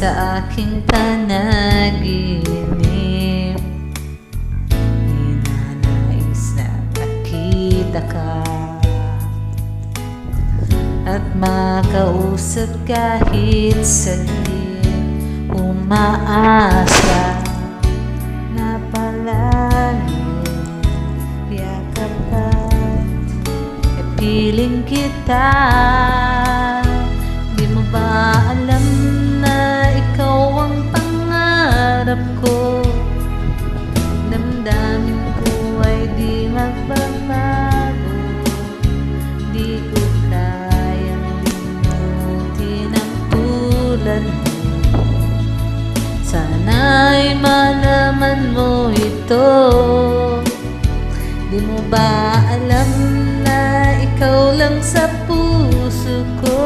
sa aking panaginip. Ninanais na nakita ka at makausap kahit saglit. Umaasa na palagi yakap at piling kita. Di mo ba alam na ikaw ang pangarap ko? Damdamin ko ay di magbabago. Di ko kayang limutin ang tulad mo. Sana'y malaman mo ito. Di mo ba alam na ikaw lang sa puso ko?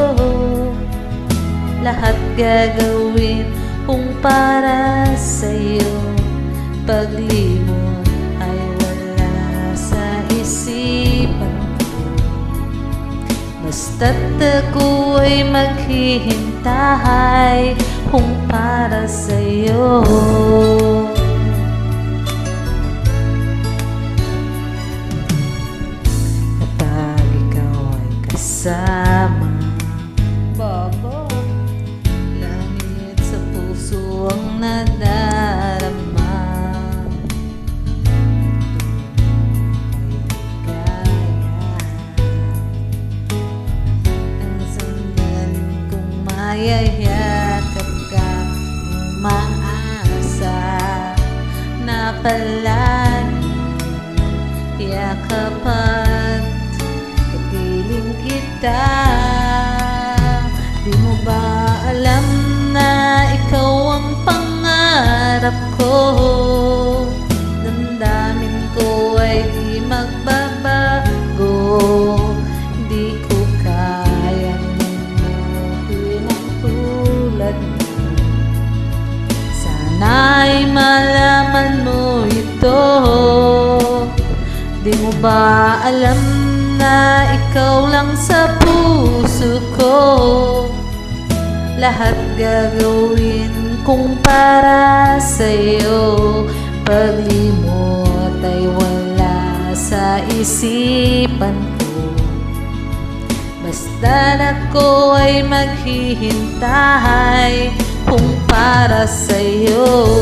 Lahat gagawin kung para sa'yo. Paglimot ay wala sa isipan ko. Basta't ako ay maghihintay kung para sa'yo. Kapag ikaw ay kasama, Baba, langit sa puso ang nadarama. Ang sandaling kong mayayakap ka, umaasa na palagi yakap at kapiling kita. Di mo ba alam na ikaw ang pangarap ko? Damdamin ko ay di magbabago. Di ko kayang limutin ang tulad mo. Sana'y malaman mo ito. Di mo ba alam na ikaw lang sa puso ko? Lahat gagawin kung para sa'yo. Paglimot ay wala sa isipan ko. Basta ako ay maghihintay kung para sa'yo.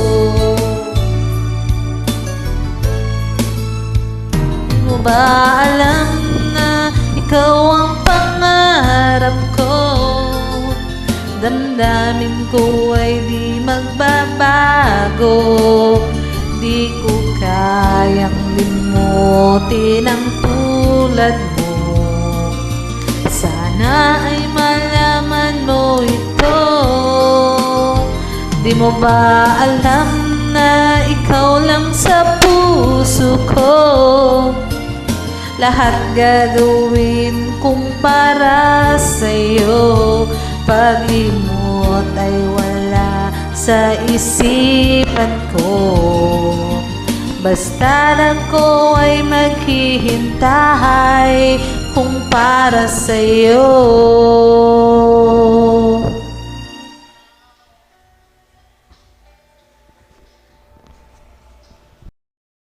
Di mo ba alam na ikaw ang pangarap ko? Damdamin ko ay di magbabago. Di ko kayang limutin ang tulad mo. Sana ay malaman mo ito. Di mo ba alam na ikaw lang sa puso ko? Lahat gagawin kung para sa'yo. Paglimot ay wala sa isipan ko. Basta ako ay maghihintay kung para sa'yo.